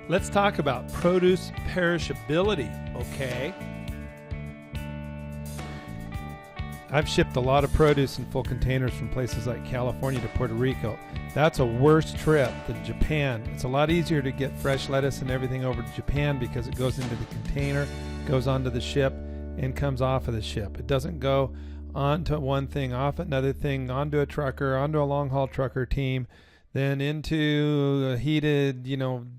Let's talk about produce perishability, okay? I've shipped a lot of produce in full containers from places like California to Puerto Rico. That's a worse trip than Japan. It's a lot easier to get fresh lettuce and everything over to Japan because it goes into the container, goes onto the ship, and comes off of the ship. It doesn't go onto one thing, off another thing, onto a trucker, onto a long-haul trucker team, then into a heated,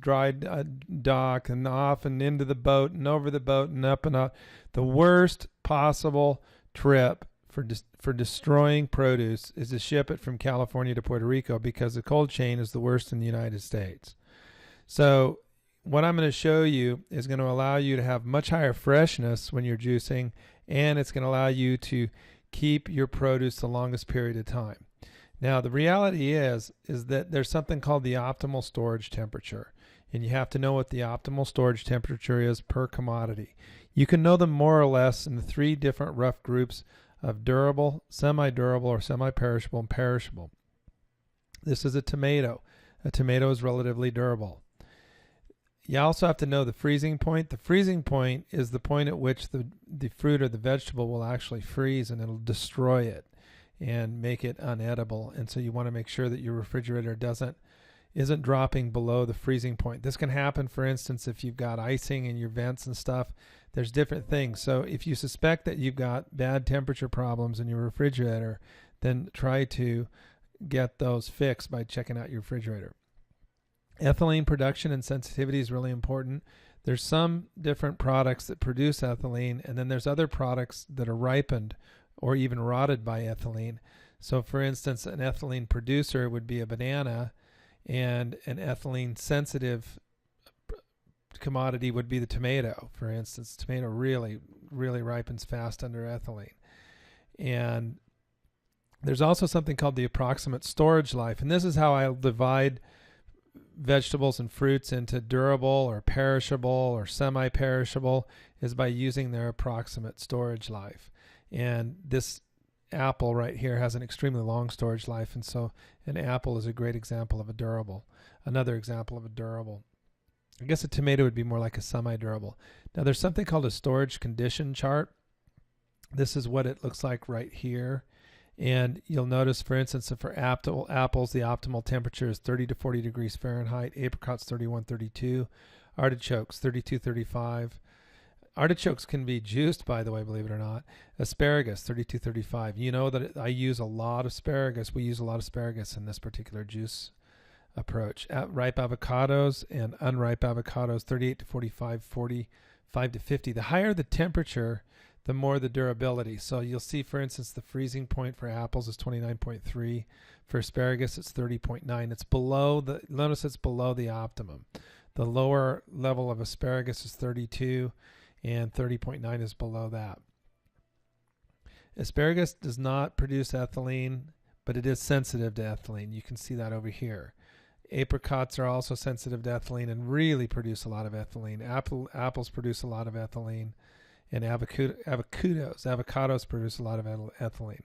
dried dock, and off and into the boat and over the boat and up and up. The worst possible trip for destroying produce is to ship it from California to Puerto Rico because the cold chain is the worst in the United States. So what I'm going to show you is going to allow you to have much higher freshness when you're juicing, and it's going to allow you to keep your produce the longest period of time. Now, the reality is that there's something called the optimal storage temperature, and you have to know what the optimal storage temperature is per commodity. You can know them more or less in the three different rough groups of durable, semi-durable, or semi-perishable, and perishable. This is a tomato. A tomato is relatively durable. You also have to know the freezing point. The freezing point is the point at which the fruit or the vegetable will actually freeze, and it'll destroy it and make it unedible. And so you want to make sure that your refrigerator isn't dropping below the freezing point. This can happen, for instance, if you've got icing in your vents and stuff. There's different things. So if you suspect that you've got bad temperature problems in your refrigerator, then try to get those fixed by checking out your refrigerator. Ethylene production and sensitivity is really important. There's some different products that produce ethylene, and then there's other products that are ripened or even rotted by ethylene. So for instance, an ethylene producer would be a banana, and an ethylene sensitive commodity would be the tomato. For instance, tomato really ripens fast under ethylene. And there's also something called the approximate storage life, and this is how I'll divide vegetables and fruits into durable or perishable or semi-perishable, is by using their approximate storage life. And this apple right here has an extremely long storage life, and so an apple is a great example of a durable. Another example of a durable. I guess a tomato would be more like a semi-durable. Now there's something called a storage condition chart. This is what it looks like right here. And you'll notice, for instance, that for apples, the optimal temperature is 30 to 40 degrees Fahrenheit. Apricots, 31, 32. Artichokes, 32, 35. Artichokes can be juiced, by the way, believe it or not. Asparagus, 32, 35. You know that I use a lot of asparagus. We use a lot of asparagus in this particular juice approach. Ripe avocados and unripe avocados, 38 to 45, 45 to 50. The higher the temperature, the more the durability. So you'll see, for instance, the freezing point for apples is 29.3. For asparagus, it's 30.9. It's below notice it's below the optimum. The lower level of asparagus is 32, and 30.9 is below that. Asparagus does not produce ethylene, but it is sensitive to ethylene. You can see that over here. Apricots are also sensitive to ethylene and really produce a lot of ethylene. Apples produce a lot of ethylene, and avocados produce a lot of ethylene.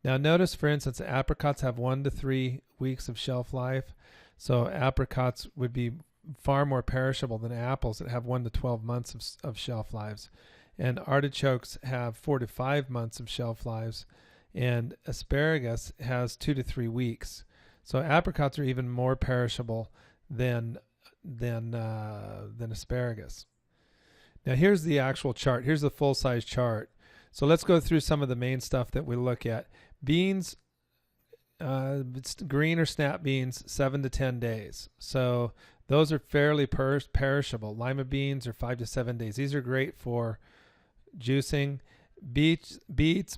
Now notice, for instance, apricots have 1 to 3 weeks of shelf life. So apricots would be far more perishable than apples that have 1 to 12 months of shelf lives. And artichokes have 4 to 5 months of shelf lives. And asparagus has 2 to 3 weeks. So apricots are even more perishable than asparagus. Now here's the actual chart. Here's the full-size chart. So let's go through some of the main stuff that we look at. Beans, green or snap beans, 7 to 10 days. So those are fairly perishable. Lima beans are 5 to 7 days. These are great for juicing. Beets,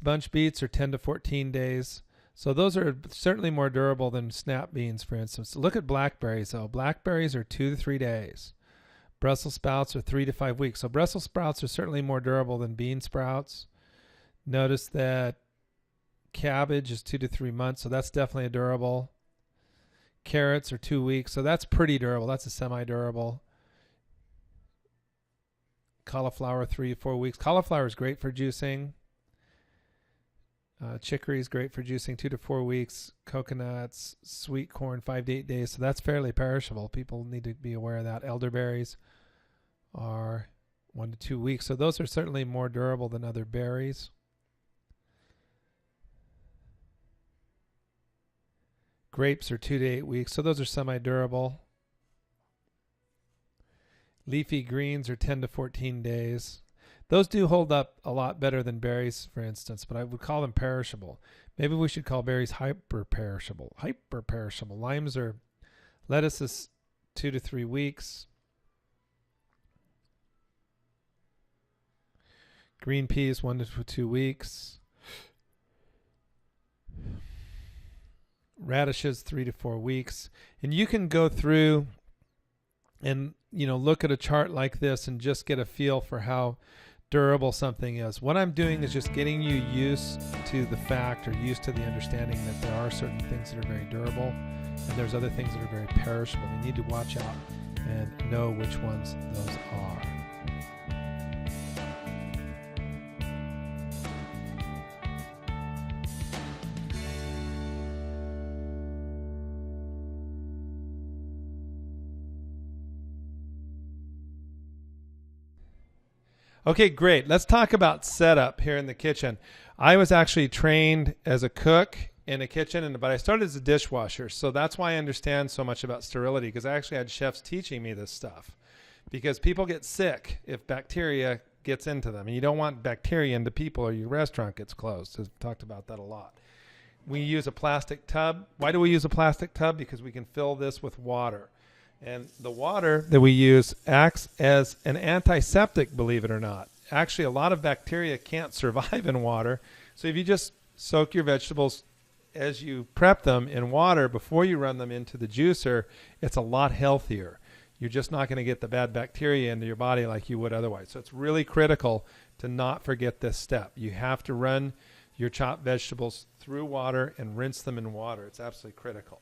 bunch beets are 10 to 14 days. So those are certainly more durable than snap beans, for instance. Look at blackberries, though. Blackberries are 2 to 3 days. Brussels sprouts are 3 to 5 weeks. So Brussels sprouts are certainly more durable than bean sprouts. Notice that cabbage is 2 to 3 months, so that's definitely a durable. Carrots are 2 weeks, so that's pretty durable. That's a semi-durable. Cauliflower, 3 to 4 weeks. Cauliflower is great for juicing. Chicory is great for juicing 2 to 4 weeks. Coconuts, sweet corn 5 to 8 days. So that's fairly perishable. People need to be aware of that. Elderberries are 1 to 2 weeks. So those are certainly more durable than other berries. Grapes are 2 to 8 weeks. So those are semi-durable. Leafy greens are 10 to 14 days. Those do hold up a lot better than berries, for instance, but I would call them perishable. Maybe we should call berries hyper-perishable. Hyper-perishable. Lettuce is 2 to 3 weeks. Green peas, 1 to 2 weeks. Radishes, 3 to 4 weeks. And you can go through and, look at a chart like this and just get a feel for how durable something is. What I'm doing is just getting you used to the fact, or used to the understanding, that there are certain things that are very durable and there's other things that are very perishable. You need to watch out and know which ones those are. Okay, great. Let's talk about setup here in the kitchen. I was actually trained as a cook in a kitchen, but I started as a dishwasher. So that's why I understand so much about sterility, because I actually had chefs teaching me this stuff. Because people get sick if bacteria gets into them. And you don't want bacteria into people or your restaurant gets closed. I've talked about that a lot. We use a plastic tub. Why do we use a plastic tub? Because we can fill this with water. And the water that we use acts as an antiseptic, believe it or not. Actually, a lot of bacteria can't survive in water. So if you just soak your vegetables as you prep them in water before you run them into the juicer, it's a lot healthier. You're just not going to get the bad bacteria into your body like you would otherwise. So it's really critical to not forget this step. You have to run your chopped vegetables through water and rinse them in water. It's absolutely critical.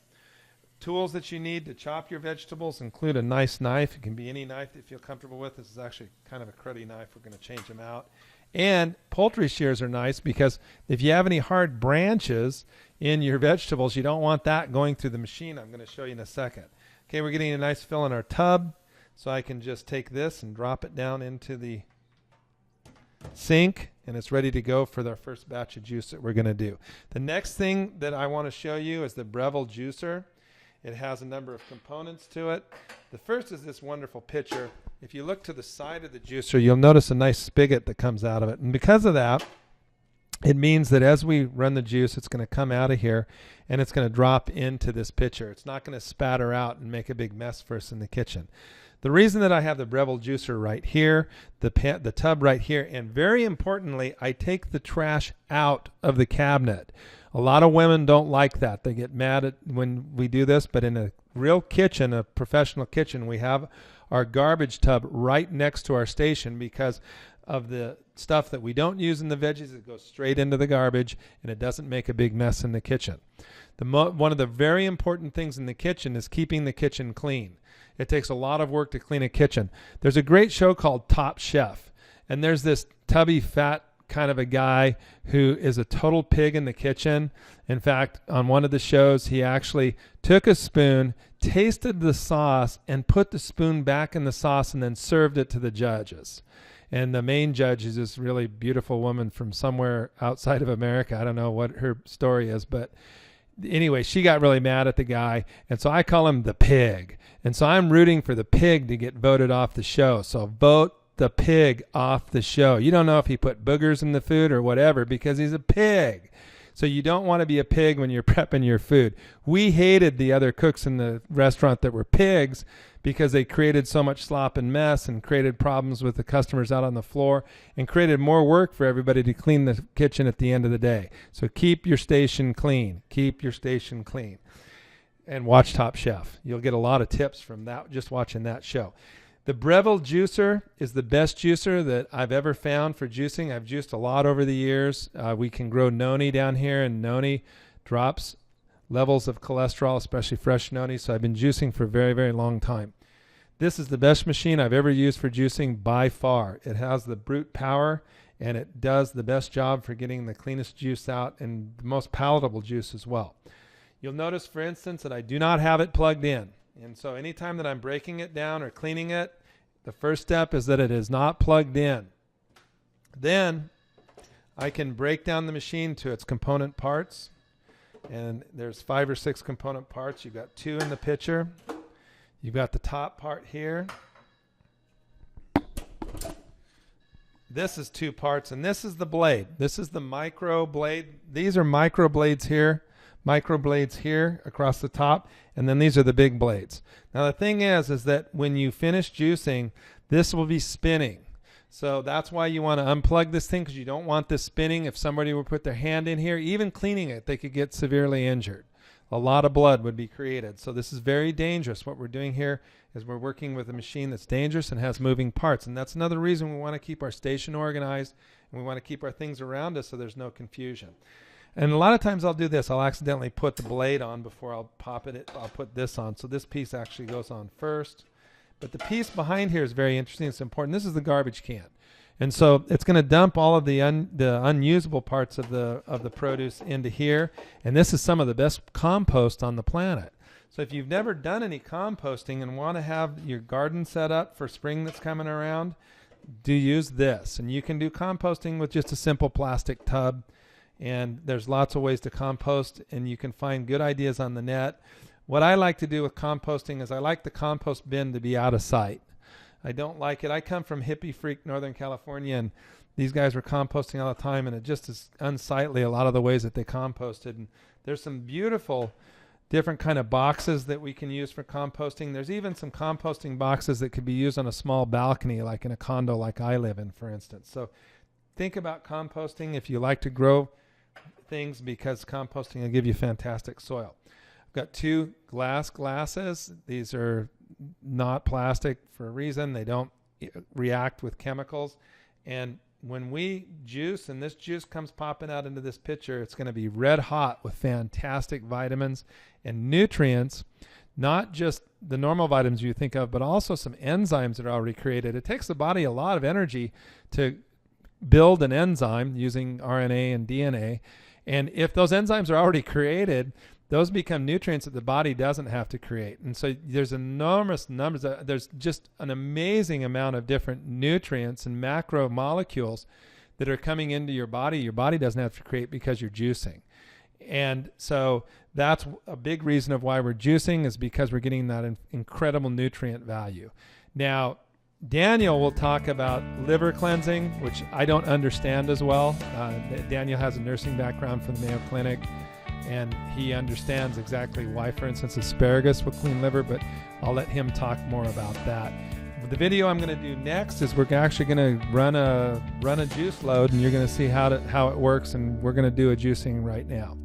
Tools that you need to chop your vegetables include a nice knife. It can be any knife that you feel comfortable with. This is actually kind of a cruddy knife. We're going to change them out. And poultry shears are nice because if you have any hard branches in your vegetables, you don't want that going through the machine. I'm going to show you in a second. Okay, we're getting a nice fill in our tub. So I can just take this and drop it down into the sink, and it's ready to go for our first batch of juice that we're going to do. The next thing that I want to show you is the Breville juicer. It has a number of components to it. The first is this wonderful pitcher. If you look to the side of the juicer, you'll notice a nice spigot that comes out of it. And because of that, it means that as we run the juice, it's going to come out of here and it's going to drop into this pitcher. It's not going to spatter out and make a big mess for us in the kitchen. The reason that I have the Breville juicer right here, the tub right here, and very importantly, I take the trash out of the cabinet. A lot of women don't like that. They get mad when we do this, but in a real kitchen, a professional kitchen, we have our garbage tub right next to our station because of the stuff that we don't use in the veggies. It goes straight into the garbage, and it doesn't make a big mess in the kitchen. One of the very important things in the kitchen is keeping the kitchen clean. It takes a lot of work to clean a kitchen. There's a great show called Top Chef, and there's this tubby, fat kind of a guy who is a total pig in the kitchen. In fact, on one of the shows, he actually took a spoon, tasted the sauce, and put the spoon back in the sauce and then served it to the judges. And the main judge is this really beautiful woman from somewhere outside of America. I don't know what her story is, but anyway, she got really mad at the guy, and so I call him the pig. And so I'm rooting for the pig to get voted off the show. So vote the pig off the show. You don't know if he put boogers in the food or whatever because he's a pig. So you don't want to be a pig when you're prepping your food. We hated the other cooks in the restaurant that were pigs because they created so much slop and mess and created problems with the customers out on the floor and created more work for everybody to clean the kitchen at the end of the day. So keep your station clean. Keep your station clean. And watch Top Chef. You'll get a lot of tips from that just watching that show. The Breville juicer is the best juicer that I've ever found for juicing. I've juiced a lot over the years. We can grow noni down here, and noni drops levels of cholesterol, especially fresh noni. So I've been juicing for a very, very long time. This is the best machine I've ever used for juicing by far. It has the brute power, and it does the best job for getting the cleanest juice out and the most palatable juice as well. You'll notice, for instance, that I do not have it plugged in. And so anytime that I'm breaking it down or cleaning it, the first step is that it is not plugged in. Then I can break down the machine to its component parts. And there's 5 or 6 component parts. You've got 2 in the pitcher. You've got the top part here. This is 2 parts, and this is the blade. This is the micro blade. These are micro blades here across the top, and then these are the big blades. Now the thing is that when you finish juicing, this will be spinning. So that's why you want to unplug this thing, because you don't want this spinning. If somebody would put their hand in here, even cleaning it, they could get severely injured. A lot of blood would be created. So this is very dangerous. What we're doing here is we're working with a machine that's dangerous and has moving parts. And that's another reason we want to keep our station organized, and we want to keep our things around us so there's no confusion. And a lot of times I'll do this. I'll accidentally put the blade on before I'll pop it. I'll put this on. So this piece actually goes on first. But the piece behind here is very interesting. It's important. This is the garbage can. And so it's going to dump all of the unusable parts of the produce into here. And this is some of the best compost on the planet. So if you've never done any composting and want to have your garden set up for spring that's coming around, do use this. And you can do composting with just a simple plastic tub. And there's lots of ways to compost, and you can find good ideas on the net. What I like to do with composting is I like the compost bin to be out of sight. I don't like it. I come from hippie freak Northern California, and these guys were composting all the time, and it just is unsightly, a lot of the ways that they composted. And there's some beautiful different kind of boxes that we can use for composting. There's even some composting boxes that could be used on a small balcony, like in a condo like I live in, for instance. So think about composting if you like to grow things, because composting will give you fantastic soil. I've got 2 glasses. These are not plastic for a reason. They don't react with chemicals. And when we juice, and this juice comes popping out into this pitcher, it's going to be red hot with fantastic vitamins and nutrients, not just the normal vitamins you think of, but also some enzymes that are already created. It takes the body a lot of energy to build an enzyme using RNA and DNA. And if those enzymes are already created, those become nutrients that the body doesn't have to create. And so there's enormous numbers. There's just an amazing amount of different nutrients and macromolecules that are coming into your body. Your body doesn't have to create because you're juicing. And so that's a big reason of why we're juicing, is because we're getting that incredible nutrient value. Now, Daniel will talk about liver cleansing, which I don't understand as well. Daniel has a nursing background from the Mayo Clinic, and he understands exactly why, for instance, asparagus will clean liver, but I'll let him talk more about that. The video I'm going to do next is we're actually going to run a juice load, and you're going to see how it works, and we're going to do a juicing right now.